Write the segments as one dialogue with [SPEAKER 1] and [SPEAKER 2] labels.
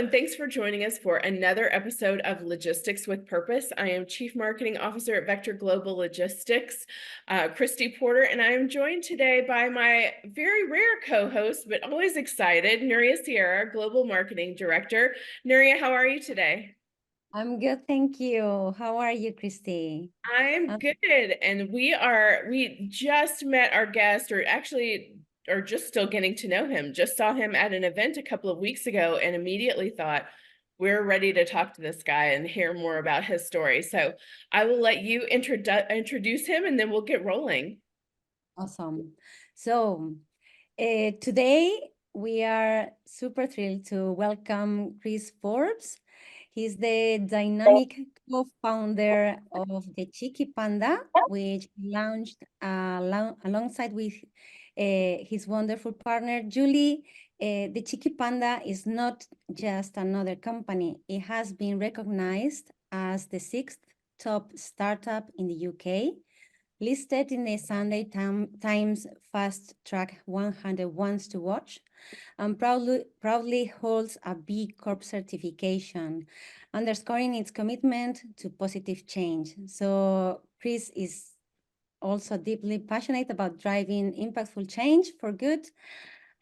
[SPEAKER 1] and thanks for joining us for another episode of Logistics with Purpose. I am Chief Marketing Officer at Vector Global Logistics, Kristi Porter, and I am joined today by my very rare co-host, but always excited, Nuria Sierra, Global Marketing Director. Nuria, how are you today?
[SPEAKER 2] I'm good, thank you. How are you, Kristi?
[SPEAKER 1] I'm good, and we just met our guest, or actually are just still getting to know him. Just saw him at an event a couple of weeks ago and immediately thought, we're ready to talk to this guy and hear more about his story. So I will let you introduce him and then we'll get rolling.
[SPEAKER 2] Awesome. So today we are super thrilled to welcome Chris Forbes. He's the dynamic co-founder of the Cheeky Panda, which he launched alongside with his wonderful partner, Julie. The Cheeky Panda is not just another company. It has been recognized as the 6th top startup in the UK, listed in the Sunday Times Fast Track 100 Ones to Watch, and proudly holds a B Corp certification, underscoring its commitment to positive change. So Chris is also deeply passionate about driving impactful change for good,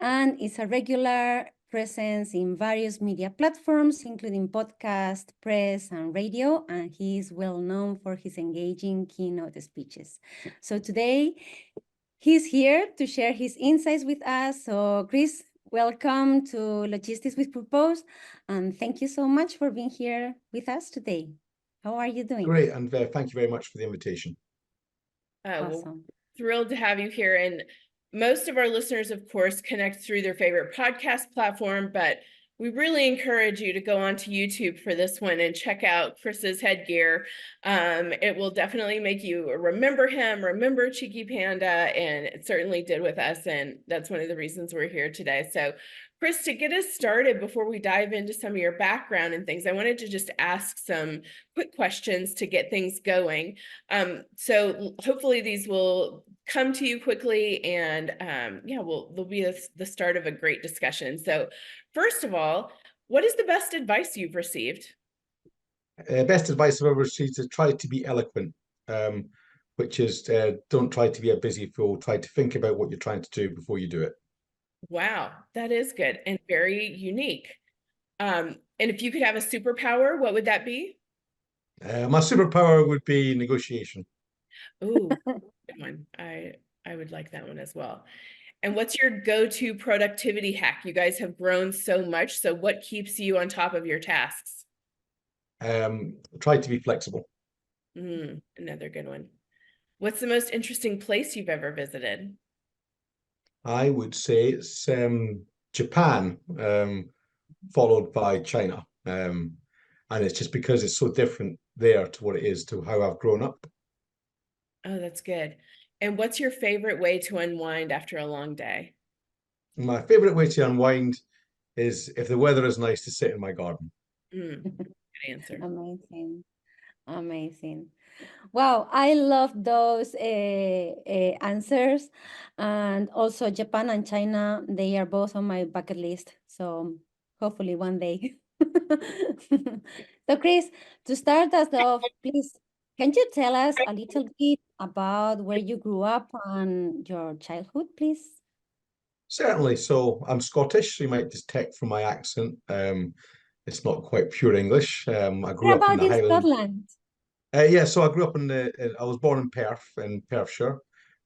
[SPEAKER 2] and is a regular presence in various media platforms, including podcast, press, and radio, and he is well known for his engaging keynote speeches. So today, he's here to share his insights with us. So Chris, welcome to Logistics with Purpose, and thank you so much for being here with us today. How are you doing?
[SPEAKER 3] Great, and thank you very much for the invitation.
[SPEAKER 1] Well,
[SPEAKER 2] Awesome.
[SPEAKER 1] thrilled to have you here. And most of our listeners, of course, connect through their favorite podcast platform, but we really encourage you to go onto YouTube for this one and check out Chris's headgear. It will definitely make you remember him, remember Cheeky Panda, and it certainly did with us. And that's one of the reasons we're here today. So Chris, to get us started, before we dive into some of your background and things, I wanted to just ask some quick questions to get things going. So hopefully these will come to you quickly, and they'll be the start of a great discussion. So first of all, what is the best advice you've received?
[SPEAKER 3] Best advice I've ever received is try to be eloquent, which is don't try to be a busy fool. Try to think about what you're trying to do before you do it.
[SPEAKER 1] Wow, that is good and very unique. And if you could have a superpower, what would that be?
[SPEAKER 3] My superpower would be negotiation.
[SPEAKER 1] Ooh, good one. I would like that one as well. And what's your go-to productivity hack? You guys have grown so much, so what keeps you on top of your tasks?
[SPEAKER 3] Try to be flexible.
[SPEAKER 1] Another good one. What's the most interesting place you've ever visited?
[SPEAKER 3] I would say it's Japan, followed by China. And it's just because it's so different there to what it is to how I've grown up.
[SPEAKER 1] Oh, that's good. And what's your favorite way to unwind after a long day?
[SPEAKER 3] My favorite way to unwind is if the weather is nice to sit in my garden.
[SPEAKER 1] Good answer.
[SPEAKER 2] Amazing. Amazing. Wow, I love those answers. And also Japan and China, they are both on my bucket list. So hopefully one day. So Chris, to start us off, please, can you tell us a little bit about where you grew up and your childhood, please?
[SPEAKER 3] Certainly. So I'm Scottish, so you might detect from my accent. It's not quite pure English. I grew
[SPEAKER 2] What
[SPEAKER 3] up in
[SPEAKER 2] about
[SPEAKER 3] the
[SPEAKER 2] in
[SPEAKER 3] Highlands.
[SPEAKER 2] Scotland?
[SPEAKER 3] Yeah, so I grew up I was born in Perth, in Perthshire,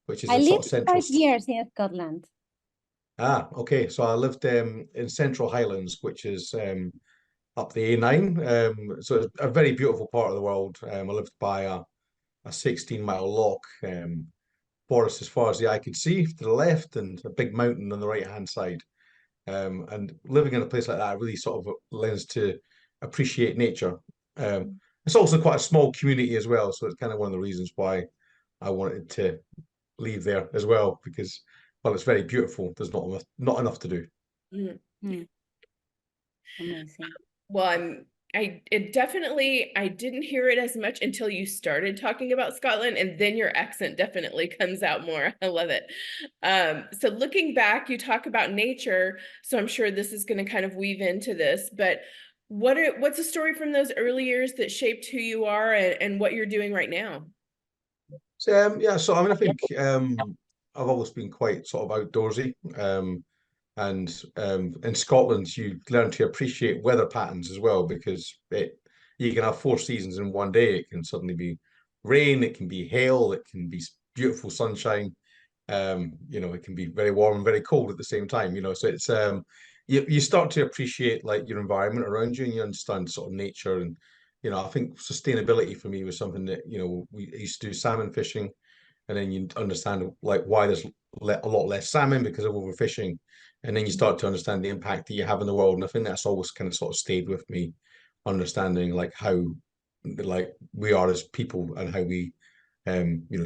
[SPEAKER 3] which is
[SPEAKER 2] I
[SPEAKER 3] a sort
[SPEAKER 2] lived
[SPEAKER 3] of central.
[SPEAKER 2] 5 years in Scotland.
[SPEAKER 3] Okay. So I lived in Central Highlands, which is up the A9. So it's a very beautiful part of the world. I lived by a 16-mile loch, forest as far as the eye could see to the left, and a big mountain on the right-hand side. And living in a place like that really sort of lends to appreciate nature. It's also quite a small community as well, so it's kind of one of the reasons why I wanted to leave there as well, because while it's very beautiful, there's not enough to do.
[SPEAKER 2] Amazing.
[SPEAKER 1] Well, I didn't hear it as much until you started talking about Scotland, and then your accent definitely comes out more. I love it. So looking back, you talk about nature, so I'm sure this is going to kind of weave into this, but What's a story from those early years that shaped who you are and what you're doing right now?
[SPEAKER 3] So yeah, so I mean, I think I've always been quite sort of outdoorsy. And in Scotland, you learn to appreciate weather patterns as well because you can have 4 seasons in one day. It can suddenly be rain, it can be hail, it can be beautiful sunshine. It can be very warm and very cold at the same time. So it's you start to appreciate like your environment around you, and you understand sort of nature. And I think sustainability for me was something that we used to do salmon fishing, and then you understand like why there's a lot less salmon because of overfishing, and then you start to understand the impact that you have in the world. And I think that's always kind of sort of stayed with me, understanding like how like we are as people and how we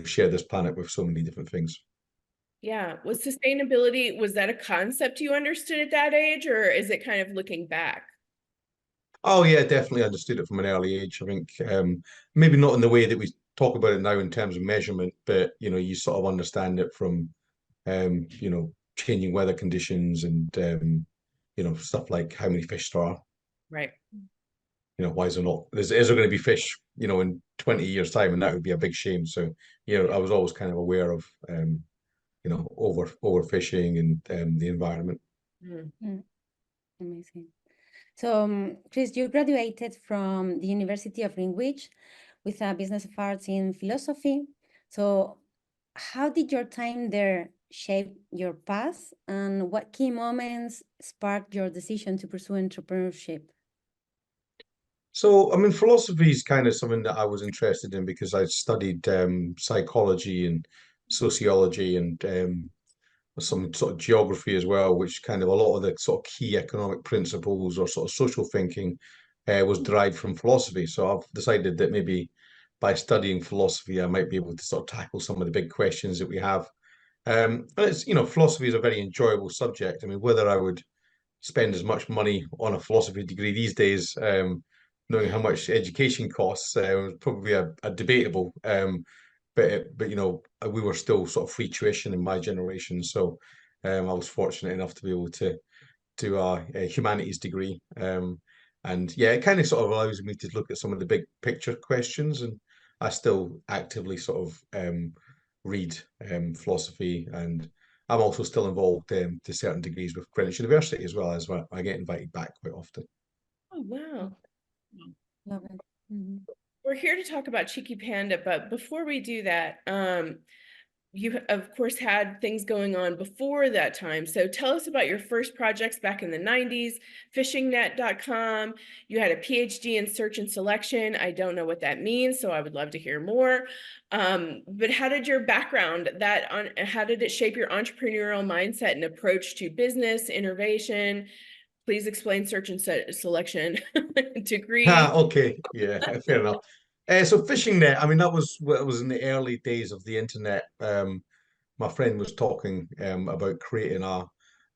[SPEAKER 3] share this planet with so many different things.
[SPEAKER 1] Yeah. Was sustainability, was that a concept you understood at that age, or is it kind of looking back?
[SPEAKER 3] Oh yeah, definitely understood it from an early age. I think maybe not in the way that we talk about it now in terms of measurement, but you sort of understand it from changing weather conditions and stuff like how many fish there are.
[SPEAKER 1] Right.
[SPEAKER 3] Why is there not? Is there going to be fish, in 20 years' time, and that would be a big shame. So, I was always kind of aware of overfishing and the environment.
[SPEAKER 1] Mm.
[SPEAKER 2] Mm, amazing. So, Chris, you graduated from the University of Greenwich with a Business of Arts in philosophy. So, how did your time there shape your path, and what key moments sparked your decision to pursue entrepreneurship?
[SPEAKER 3] So, I mean, philosophy is kind of something that I was interested in because I studied psychology and sociology and some sort of geography as well, which kind of a lot of the sort of key economic principles or sort of social thinking was derived from philosophy. So I've decided that maybe by studying philosophy, I might be able to sort of tackle some of the big questions that we have. And philosophy is a very enjoyable subject. I mean, whether I would spend as much money on a philosophy degree these days, knowing how much education costs, probably a debatable. But we were still sort of free tuition in my generation, so I was fortunate enough to be able to do a humanities degree. And yeah, it kind of sort of allows me to look at some of the big picture questions, and I still actively sort of read philosophy, and I'm also still involved to certain degrees with Greenwich University as well. I get invited back quite often.
[SPEAKER 1] Oh, wow.
[SPEAKER 2] Love it. Mhm.
[SPEAKER 1] We're here to talk about Cheeky Panda, but before we do that, you of course had things going on before that time. So tell us about your first projects back in the 90s, fishingnet.com. You had a PhD in search and selection. I don't know what that means, so I would love to hear more. But how did your background how did it shape your entrepreneurial mindset and approach to business, innovation? Please explain search and selection degree.
[SPEAKER 3] Okay, yeah, fair enough. So fishing net, I mean, that was in the early days of the internet. My friend was talking about creating a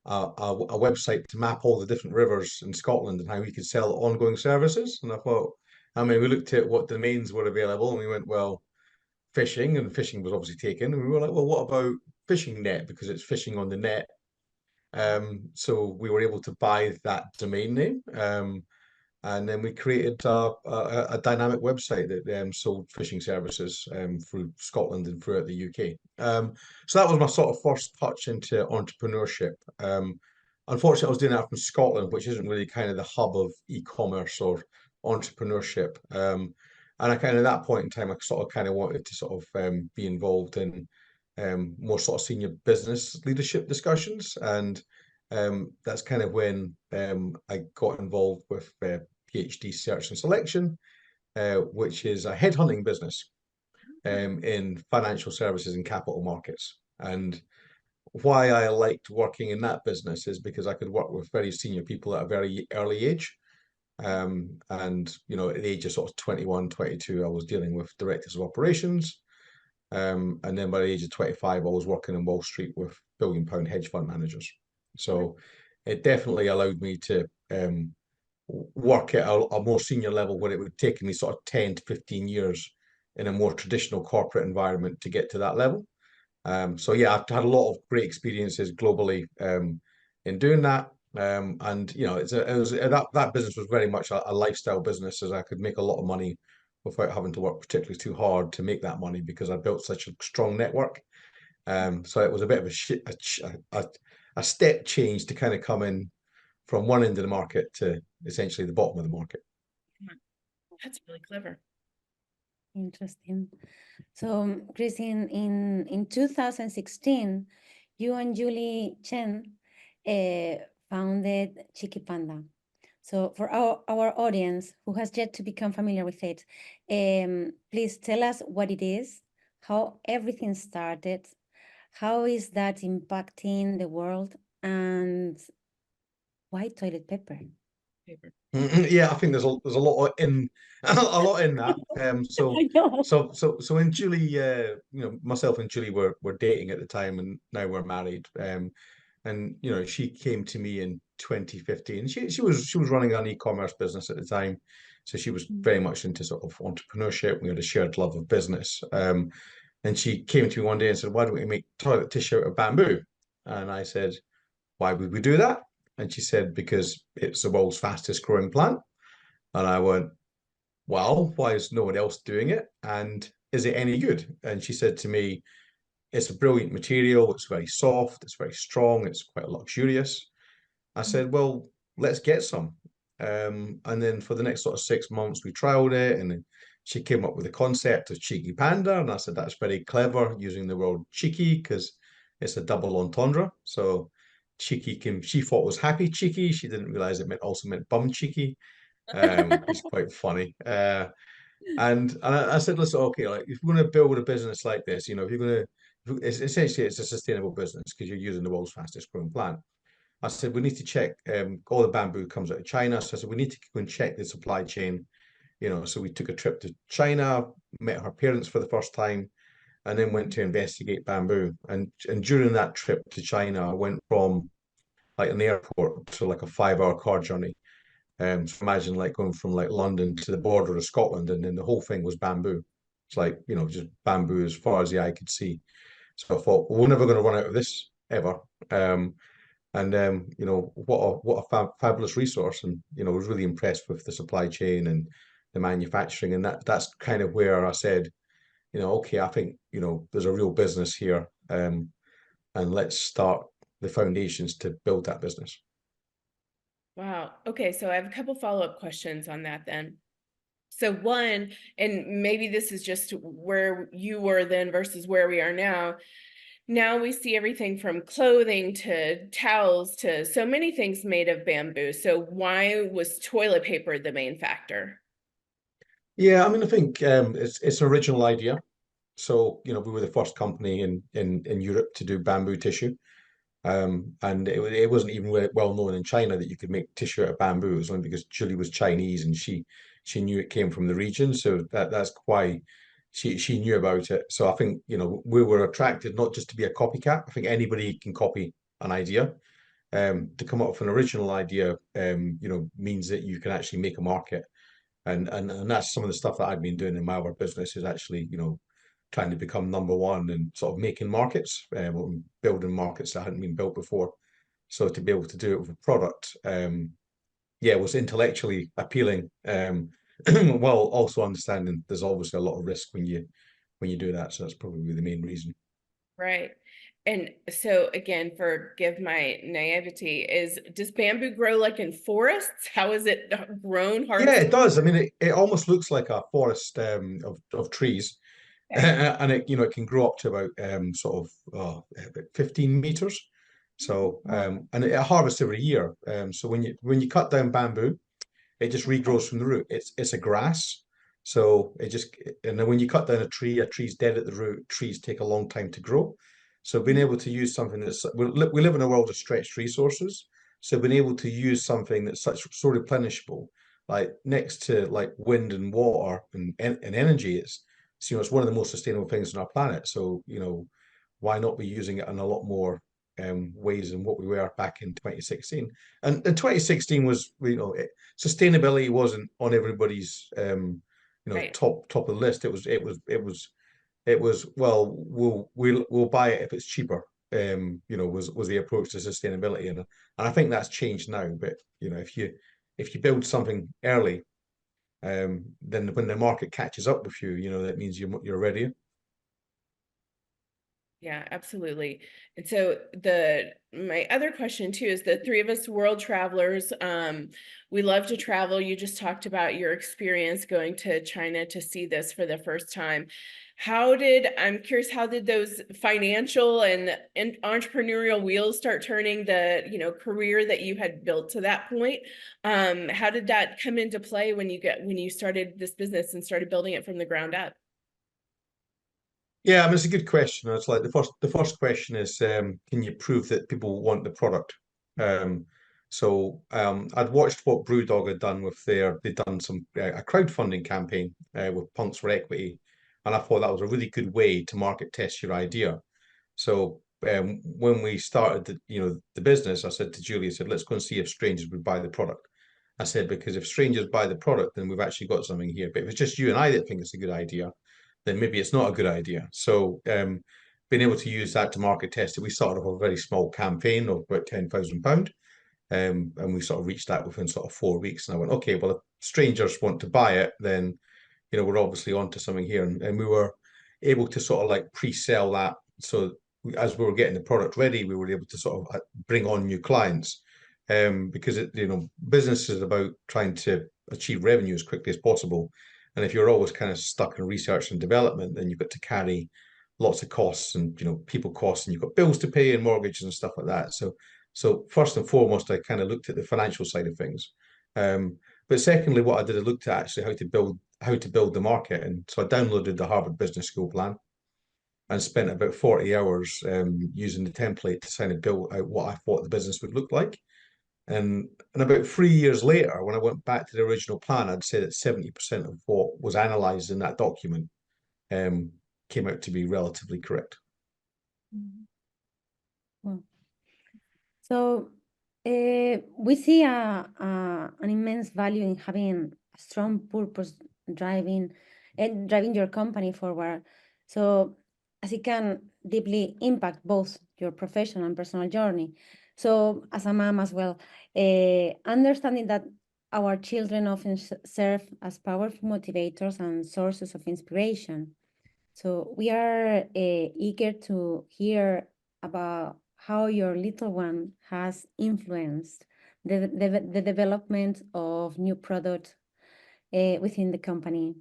[SPEAKER 3] website to map all the different rivers in Scotland and how we could sell ongoing services. And I thought, I mean, we looked at what domains were available, and we went, well, fishing, and fishing was obviously taken. And we were like, well, what about fishing net? Because it's fishing on the net. So we were able to buy that domain name. And then we created a dynamic website that sold fishing services through Scotland and throughout the UK. So that was my sort of first touch into entrepreneurship. Unfortunately, I was doing that from Scotland, which isn't really kind of the hub of e-commerce or entrepreneurship. And I kind of at that point in time, I sort of kind of wanted to sort of be involved in more sort of senior business leadership discussions. And that's kind of when I got involved with PhD search and selection, which is a headhunting business in financial services and capital markets. And why I liked working in that business is because I could work with very senior people at a very early age. And, at the age of sort of 21, 22, I was dealing with directors of operations. And then by the age of 25, I was working in Wall Street with billion-pound hedge fund managers. So it definitely allowed me to work at a more senior level where it would take me sort of 10 to 15 years in a more traditional corporate environment to get to that level. So yeah, I've had a lot of great experiences globally in doing that. And you know, that business was very much a lifestyle business, as I could make a lot of money without having to work particularly too hard to make that money because I built such a strong network. So it was a bit of a step change to kind of come in from one end of the market to essentially the bottom of the market.
[SPEAKER 1] That's really clever.
[SPEAKER 2] Interesting. So, Chris, in 2016, you and Julie Chen founded Cheeky Panda. So, for our audience who has yet to become familiar with it, please tell us what it is, how everything started, how is that impacting the world, and why toilet paper?
[SPEAKER 3] Yeah, I think there's a lot in a lot in that.
[SPEAKER 2] I know.
[SPEAKER 3] So when Julie, you know, myself and Julie were dating at the time, and now we're married. And you know, she came to me in 2015. She was running an e-commerce business at the time, so she was very much into sort of entrepreneurship. We had a shared love of business. And she came to me one day and said, "Why don't we make toilet tissue out of bamboo?" And I said, "Why would we do that?" And she said, "Because it's the world's fastest growing plant." And I went, "Well, why is no one else doing it? And is it any good?" And she said to me, "It's a brilliant material. It's very soft. It's very strong. It's quite luxurious." I said, "Well, let's get some." And then for the next sort of 6 months, we trialed it. And then she came up with the concept of Cheeky Panda. And I said, "That's very clever, using the word cheeky because it's a double entendre." So she thought was happy cheeky. She didn't realize it also meant bum cheeky. It's quite funny. And I said, "Listen, okay, like if you're going to build a business like this, you know, if you're going to, essentially it's a sustainable business because you're using the world's fastest growing plant." I said, "We need to check, all the bamboo comes out of China." So I said, "We need to go and check the supply chain." You know, so we took a trip to China, met her parents for the first time, and then went to investigate bamboo. And during that trip to China, I went from like an airport to like a 5 hour car journey. So imagine like going from like London to the border of Scotland, and then the whole thing was bamboo. It's like, you know, just bamboo as far as the eye could see. So I thought, well, we're never going to run out of this ever. You know, what a fabulous resource. And you know, I was really impressed with the supply chain and the manufacturing. And that's kind of where I said, you know, okay, I think, you know, there's a real business here. And let's start the foundations to build that business.
[SPEAKER 1] Wow. Okay, so I have a couple follow-up questions on that then. So one, and maybe this is just where you were then versus where we are now. Now we see everything from clothing to towels to so many things made of bamboo. So why was toilet paper the main factor?
[SPEAKER 3] Yeah, I mean, I think it's an original idea. So, you know, we were the first company in Europe to do bamboo tissue. And it wasn't even well known in China that you could make tissue out of bamboo. It was only because Julie was Chinese and she knew it came from the region. So that's why she knew about it. So I think, you know, we were attracted not just to be a copycat. I think anybody can copy an idea. To come up with an original idea, you know, means that you can actually make a market. And that's some of the stuff that I've been doing in my other business, is actually, you know, trying to become number one and sort of making markets, building markets that hadn't been built before. So to be able to do it with a product, yeah, was intellectually appealing. While also understanding there's obviously a lot of risk when you do that. So that's probably the main reason.
[SPEAKER 1] Right. And so again, forgive my naivety, does bamboo grow like in forests? How is it grown,
[SPEAKER 3] Yeah,
[SPEAKER 1] harvested?
[SPEAKER 3] it does. I mean, it almost looks like a forest, of trees. And it, you know, it can grow up to about sort of 15 meters. So and it harvests every year. So when you cut down bamboo, it just regrows from the root. It's a grass. So it just, and then when you cut down a tree's dead at the root. Trees take a long time to grow. So being able to use something that's, we live in a world of stretched resources. So being able to use something that's such so replenishable, like next to like wind and water and energy, it's, you know, it's one of the most sustainable things on our planet. So, you know, why not be using it in a lot more ways than what we were back in 2016? And 2016 was, you know, sustainability wasn't on everybody's you know,
[SPEAKER 1] Right.
[SPEAKER 3] top of the list. It was well, we'll buy it if it's cheaper. was the approach to sustainability, and I think that's changed now. But if you build something early, then when the market catches up with you, that means you're ready.
[SPEAKER 1] Yeah, absolutely. And so my other question too is the three of us world travelers, we love to travel. You just talked about your experience going to China to see this for the first time. I'm curious, how did those financial and entrepreneurial wheels start turning the career that you had built to that point? How did that come into play when you started this business and started building it from the ground up?
[SPEAKER 3] Yeah, I mean, it's a good question. It's like the first question is, can you prove that people want the product? I'd watched what BrewDog had done they'd done a crowdfunding campaign with Punks for Equity, and I thought that was a really good way to market test your idea. So when we started the business, I said to Julie, I said, let's go and see if strangers would buy the product. I said, because if strangers buy the product, then we've actually got something here. But if it's just you and I that think it's a good idea, then maybe it's not a good idea. So being able to use that to market test it, we started off a very small campaign of about £10,000. And we sort of reached that within sort of 4 weeks. And I went, okay, well, if strangers want to buy it, then we're obviously onto something here. And we were able to sort of like pre-sell that. So as we were getting the product ready, we were able to sort of bring on new clients. Because business is about trying to achieve revenue as quickly as possible. And if you're always kind of stuck in research and development, then you've got to carry lots of costs and people costs, and you've got bills to pay and mortgages and stuff like that. So first and foremost, I kind of looked at the financial side of things. But secondly, what I did, I looked at actually how to build the market. And so I downloaded the Harvard Business School plan and spent about 40 hours using the template to kind of build out what I thought the business would look like. And about 3 years later, when I went back to the original plan, I'd say that 70% of what was analysed in that document came out to be relatively correct.
[SPEAKER 2] Well, so we see an immense value in having a strong purpose driving your company forward. So as it can deeply impact both your professional and personal journey. So as a mom as well, understanding that our children often serve as powerful motivators and sources of inspiration. So we are eager to hear about how your little one has influenced the development of new product within the company.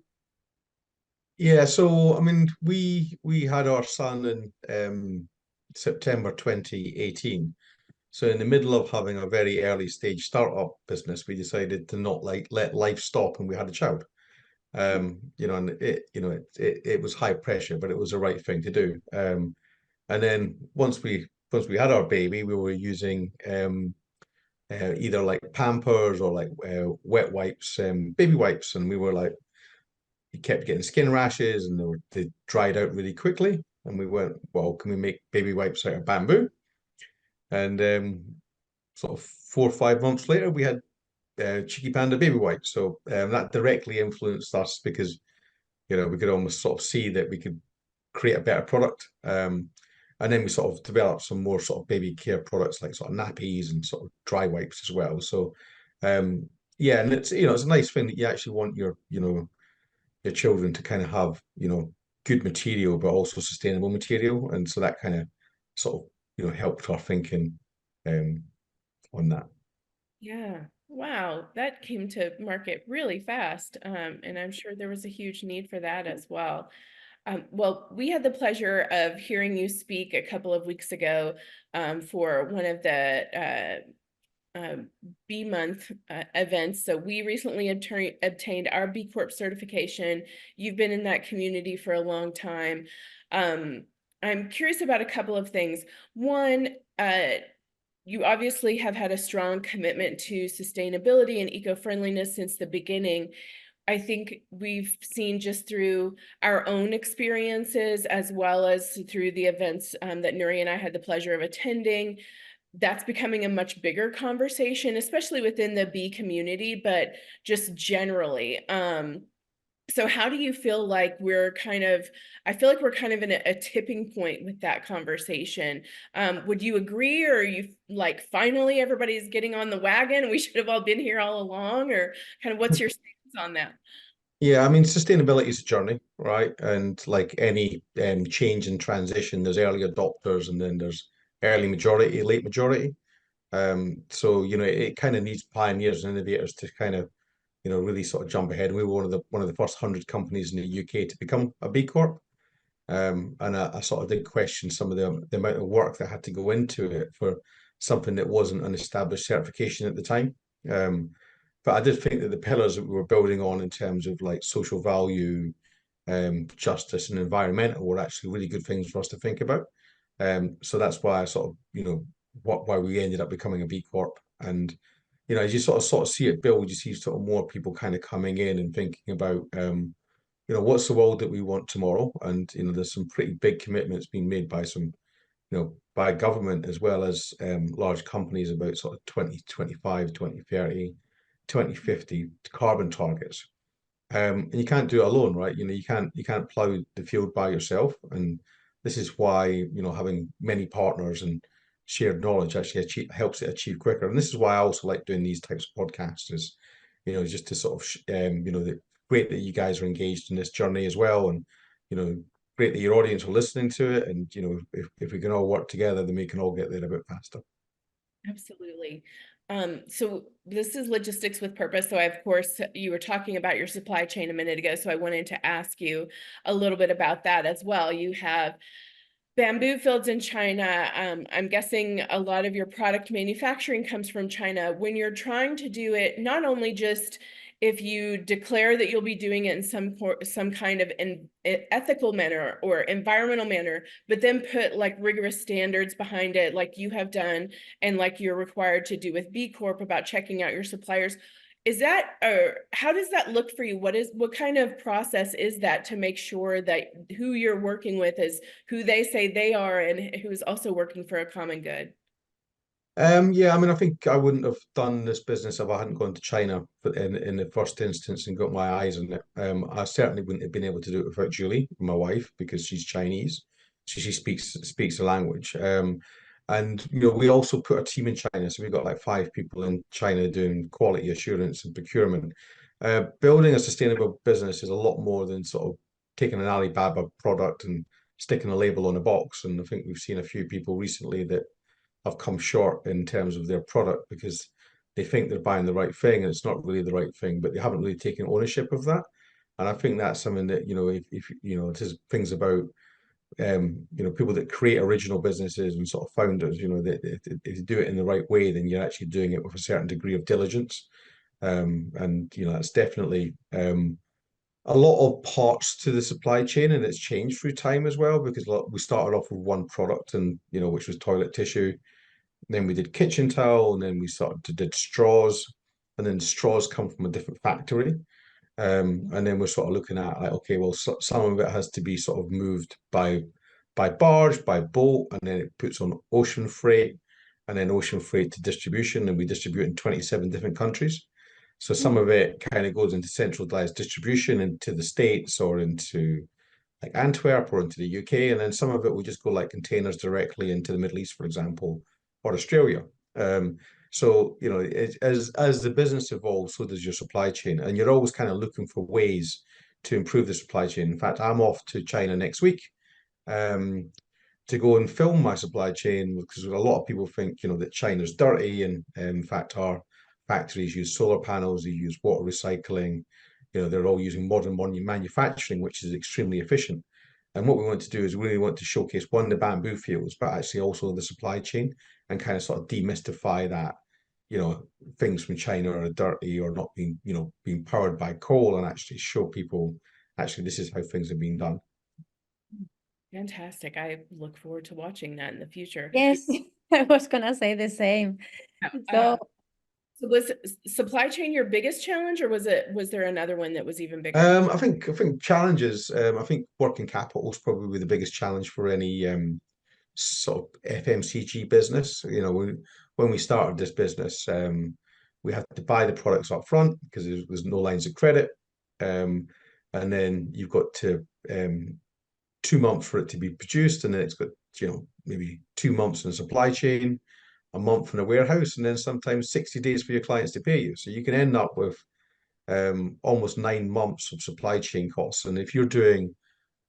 [SPEAKER 3] Yeah, so I mean, we had our son in September 2018. So in the middle of having a very early stage startup business, we decided to not let life stop, and we had a child. And it was high pressure, but it was the right thing to do. And then once we had our baby, we were using either like Pampers or like wet wipes, baby wipes, and we were like, he kept getting skin rashes, and they dried out really quickly. And we went, well, can we make baby wipes out of bamboo? And sort of 4 or 5 months later, we had Cheeky Panda baby wipes. So that directly influenced us because we could almost sort of see that we could create a better product. And then we sort of developed some more sort of baby care products like sort of nappies and sort of dry wipes as well. So yeah, and it's it's a nice thing that you actually want your children to kind of have good material but also sustainable material, and so that kind of sort of helped our thinking on that.
[SPEAKER 1] Yeah. Wow, that came to market really fast. And I'm sure there was a huge need for that as well. Well, we had the pleasure of hearing you speak a couple of weeks ago for one of the B month events. So we recently obtained our B Corp certification. You've been in that community for a long time. I'm curious about a couple of things. One, you obviously have had a strong commitment to sustainability and eco-friendliness since the beginning. I think we've seen just through our own experiences as well as through the events that Nuria and I had the pleasure of attending, that's becoming a much bigger conversation, especially within the bee community, but just generally. So how do you feel like I feel like we're kind of in a tipping point with that conversation. Would you agree, or are you like, finally everybody's getting on the wagon? We should have all been here all along, or kind of what's your stance on that?
[SPEAKER 3] Yeah, I mean, sustainability is a journey, right? And like any change and transition, there's early adopters and then there's early majority, late majority. So, it kind of needs pioneers and innovators to kind of, really sort of jump ahead. We were one of the first 100 companies in the UK to become a B Corp. And I sort of did question some of the amount of work that had to go into it for something that wasn't an established certification at the time. But I did think that the pillars that we were building on in terms of like social value, justice, and environmental were actually really good things for us to think about. So that's why I sort of, why we ended up becoming a B Corp. And as you sort of see it build, you see sort of more people kind of coming in and thinking about what's the world that we want tomorrow? And there's some pretty big commitments being made by by government as well as large companies about sort of 2025, 2030, 2050 carbon targets. And you can't do it alone, right? You can't plow the field by yourself. And this is why, having many partners and shared knowledge actually helps it achieve quicker. And this is why I also like doing these types of podcasts is, just to sort of, great that you guys are engaged in this journey as well. And, great that your audience are listening to it. And, if we can all work together, then we can all get there a bit faster.
[SPEAKER 1] Absolutely. So this is Logistics with Purpose. So of course, you were talking about your supply chain a minute ago, so I wanted to ask you a little bit about that as well. You have bamboo fields in China. I'm guessing a lot of your product manufacturing comes from China. When you're trying to do it, not only just if you declare that you'll be doing it in some kind of ethical manner or environmental manner, but then put like rigorous standards behind it, like you have done, and like you're required to do with B Corp about checking out your suppliers. Is that, or how does that look for you? What kind of process is that to make sure that who you're working with is who they say they are and who's also working for a common good?
[SPEAKER 3] Yeah, I mean, I think I wouldn't have done this business if I hadn't gone to China in the first instance and got my eyes on it. I certainly wouldn't have been able to do it without Julie, my wife, because she's Chinese, so she speaks the language. And we also put a team in China, so we've got like 5 people in China doing quality assurance and procurement. Building a sustainable business is a lot more than sort of taking an Alibaba product and sticking a label on a box. And I think we've seen a few people recently that have come short in terms of their product because they think they're buying the right thing and it's not really the right thing, but they haven't really taken ownership of that. And I think that's something that, if it is things about, people that create original businesses and sort of founders, if you do it in the right way, then you're actually doing it with a certain degree of diligence. And, that's definitely, a lot of parts to the supply chain, and it's changed through time as well because we started off with one product and which was toilet tissue. Then we did kitchen towel, and then we started to did straws, and then straws come from a different factory. And then we're sort of looking at like, okay, well, some of it has to be sort of moved by barge, by boat, and then it puts on ocean freight, and then ocean freight to distribution, and we distribute in 27 different countries. So some of it kind of goes into centralized distribution into the States or into like Antwerp or into the UK, and then some of it will just go like containers directly into the Middle East, for example, or Australia. So as the business evolves, so does your supply chain, and you're always kind of looking for ways to improve the supply chain. In fact, I'm off to China next week to go and film my supply chain because a lot of people think that China's dirty, and in fact our factories use solar panels, they use water recycling, they're all using modern manufacturing, which is extremely efficient. And what we want to do is really want to showcase one, the bamboo fields, but actually also the supply chain and kind of sort of demystify that, things from China are dirty or not being powered by coal, and actually show people actually this is how things are being done.
[SPEAKER 1] Fantastic. I look forward to watching that in the future.
[SPEAKER 2] Yes, I was gonna say the same. So
[SPEAKER 1] So was supply chain your biggest challenge, or was there another one that was even bigger?
[SPEAKER 3] I think challenges. I think working capital is probably the biggest challenge for any sort of FMCG business. When we started this business, we had to buy the products up front because there's no lines of credit. and then you've got to 2 months for it to be produced, and then it's got, you know, maybe 2 months in the supply chain, a month in a warehouse, and then sometimes 60 days for your clients to pay you. So you can end up with almost 9 months of supply chain costs. And if you're doing,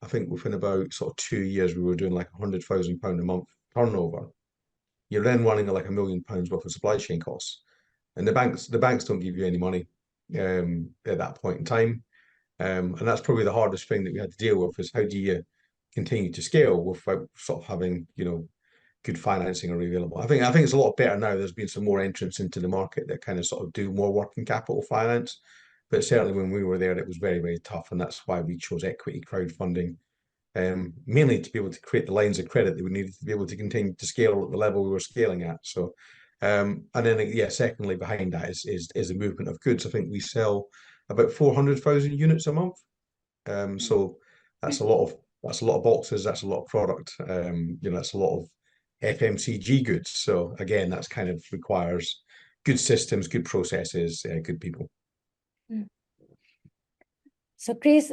[SPEAKER 3] I think within about sort of 2 years, we were doing like £100,000 a month turnover. You're then running at like £1 million worth of supply chain costs, and the banks don't give you any money at that point in time. And that's probably the hardest thing that we had to deal with, is how do you continue to scale without sort of having, you know, good financing are available. I think it's a lot better now. There's been some more entrants into the market that kind of sort of do more working capital finance. But certainly when we were there, it was very, very tough. And that's why we chose equity crowdfunding, mainly to be able to create the lines of credit that we needed to be able to continue to scale at the level we were scaling at. So, and then, yeah, secondly, behind that is the movement of goods. I think we sell about 400,000 units a month. So that's a lot of boxes. That's a lot of product. You know, that's a lot of FMCG goods. So again, that's kind of requires good systems, good processes, good people.
[SPEAKER 2] So Chris,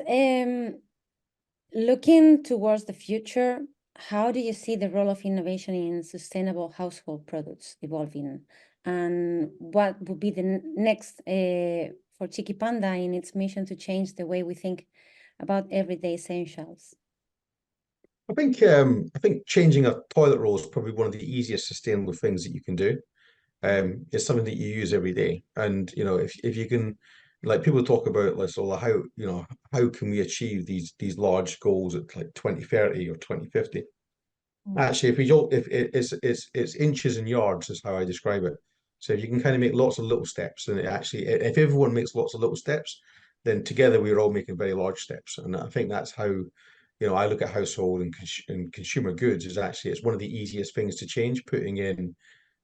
[SPEAKER 2] looking towards the future, how do you see the role of innovation in sustainable household products evolving? And what would be the next for Cheeky Panda in its mission to change the way we think about everyday essentials?
[SPEAKER 3] I think changing a toilet roll is probably one of the easiest sustainable things that you can do. It's something that you use every day, and you know, if you can, like, people talk about like, so how, you know, how can we achieve these large goals at like 2030 or 2050? Actually, if we don't, if it's inches and yards is how I describe it. So if you can kind of make lots of little steps, and it actually, if everyone makes lots of little steps, then together we're all making very large steps. And I think that's how, you know, I look at household and consumer goods. Is actually, it's one of the easiest things to change. Putting in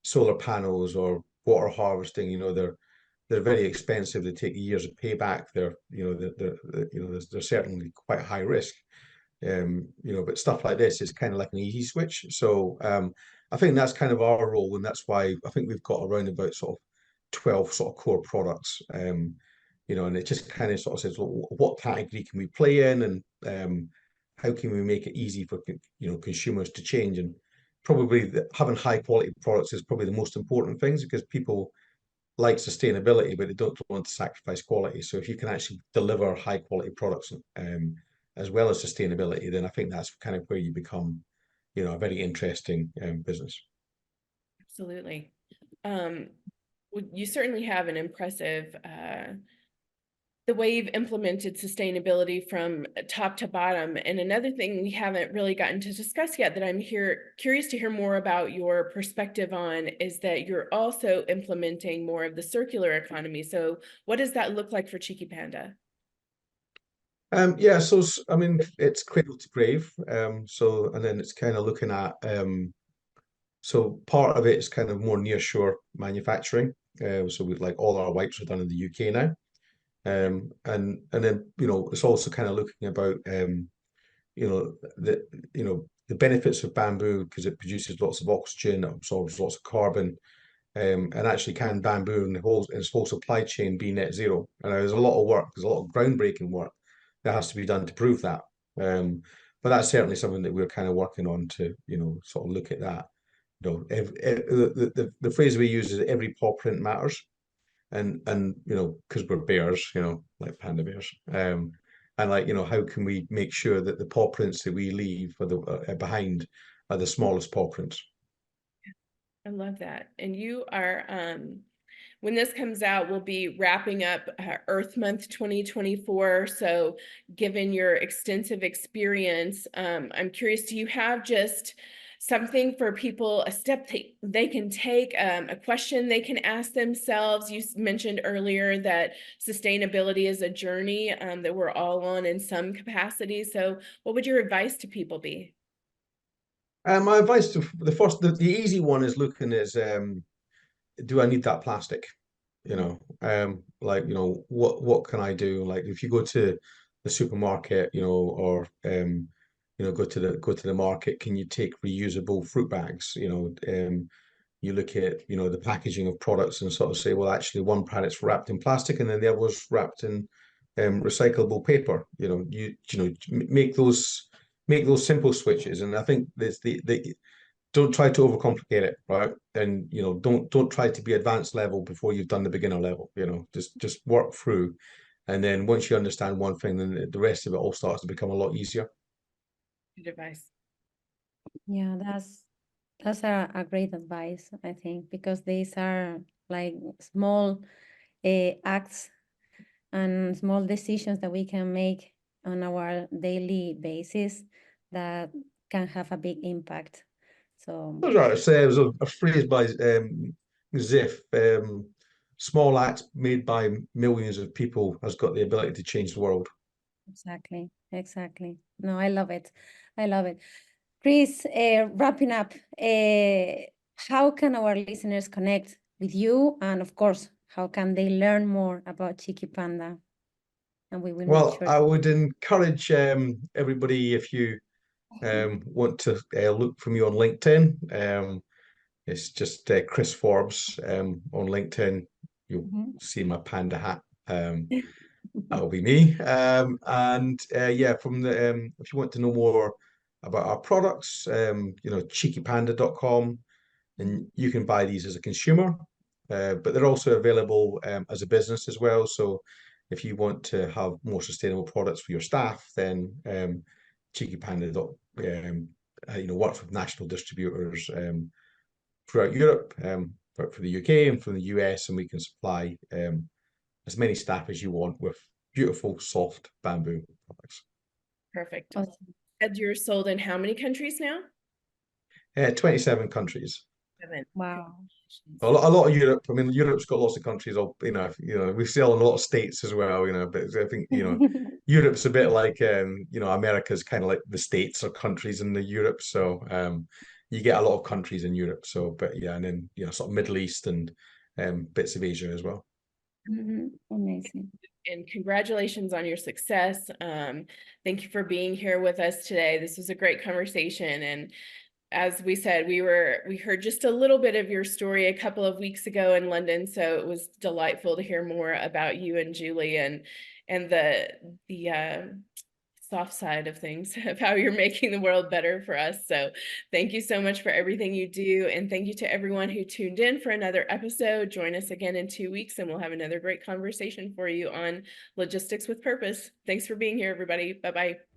[SPEAKER 3] solar panels or water harvesting, you know, they're very expensive. They take years of payback. They're, you know, you know, they're certainly quite high risk. You know, but stuff like this is kind of like an easy switch. So I think that's kind of our role, and that's why I think we've got around about sort of 12 sort of core products. You know, and it just kind of sort of says, well, what category can we play in, and how can we make it easy for, you know, consumers to change? And probably having high quality products is probably the most important things, because people like sustainability, but they don't want to sacrifice quality. So if you can actually deliver high quality products as well as sustainability, then I think that's kind of where you become, you know, a very interesting business.
[SPEAKER 1] Absolutely. You certainly have an impressive the way you've implemented sustainability from top to bottom. And another thing we haven't really gotten to discuss yet that I'm curious to hear more about your perspective on is that you're also implementing more of the circular economy. So what does that look like for Cheeky Panda?
[SPEAKER 3] Yeah, so I mean, it's cradle to grave. So, and then it's kind of looking at so part of it is kind of more nearshore manufacturing. So we, like, all our wipes are done in the UK now. And then, you know, it's also kind of looking about you know, the benefits of bamboo, because it produces lots of oxygen, it absorbs lots of carbon. And actually, can bamboo and its whole supply chain be net zero? And there's a lot of work, there's a lot of groundbreaking work that has to be done to prove that. But that's certainly something that we're kind of working on to, you know, sort of look at that. You know, the phrase we use is every paw print matters, and you know, because we're bears, you know, like panda bears, and like, you know, how can we make sure that the paw prints that we leave for the behind are the smallest paw prints?
[SPEAKER 1] I love that. And you are when this comes out, we'll be wrapping up Earth Month 2024. So given your extensive experience, I'm curious, do you have just something for people, a step they can take, a question they can ask themselves? You mentioned earlier that sustainability is a journey that we're all on in some capacity. So what would your advice to people be?
[SPEAKER 3] My advice to the easy one is looking is, do I need that plastic? You know, like, you know, what can I do? Like, if you go to the supermarket, you know, or you know, go to the market, can you take reusable fruit bags? You know, you look at, you know, the packaging of products and sort of say, well, actually, one product's wrapped in plastic and then the other was wrapped in recyclable paper. Make those simple switches. And I think there's the don't try to overcomplicate it, right? And don't try to be advanced level before you've done the beginner level. Just work through, and then once you understand one thing, then the rest of it all starts to become a lot easier.
[SPEAKER 1] Good advice.
[SPEAKER 2] Yeah, that's a great advice, I think, because these are like small acts and small decisions that we can make on our daily basis that can have a big impact. So
[SPEAKER 3] That's right. It was a phrase by Ziff. Small acts made by millions of people has got the ability to change the world.
[SPEAKER 2] exactly. No, I love it. I love it. Chris, wrapping up, how can our listeners connect with you? And of course, how can they learn more about Cheeky Panda? And we will make
[SPEAKER 3] Well,
[SPEAKER 2] sure.
[SPEAKER 3] I would encourage everybody, if you want to look for me on LinkedIn. It's just Chris Forbes on LinkedIn. You'll see my panda hat. That'll be me. And yeah, if you want to know more about our products, cheekypanda.com, and you can buy these as a consumer, but they're also available as a business as well. So if you want to have more sustainable products for your staff, then Cheeky Panda works with national distributors throughout Europe, for the UK and from the US, and we can supply as many staff as you want with beautiful, soft bamboo products.
[SPEAKER 1] Perfect.
[SPEAKER 2] Awesome.
[SPEAKER 1] Ed, you're sold in how many countries now?
[SPEAKER 3] 27 countries.
[SPEAKER 1] 7.
[SPEAKER 2] Wow.
[SPEAKER 3] A lot of Europe. I mean, Europe's got lots of countries. We sell in a lot of states as well. But I think Europe's a bit like America's kind of like the states or countries in the Europe. So you get a lot of countries in Europe. So, but yeah, and then sort of Middle East and bits of Asia as well.
[SPEAKER 2] Amazing.
[SPEAKER 1] And congratulations on your success. Thank you for being here with us today. This was a great conversation. And as we said, we heard just a little bit of your story a couple of weeks ago in London. So it was delightful to hear more about you and Julie and the soft side of things of how you're making the world better for us. So thank you so much for everything you do. And thank you to everyone who tuned in for another episode. Join us again in 2 weeks and we'll have another great conversation for you on logistics with purpose. Thanks for being here, everybody. Bye-bye.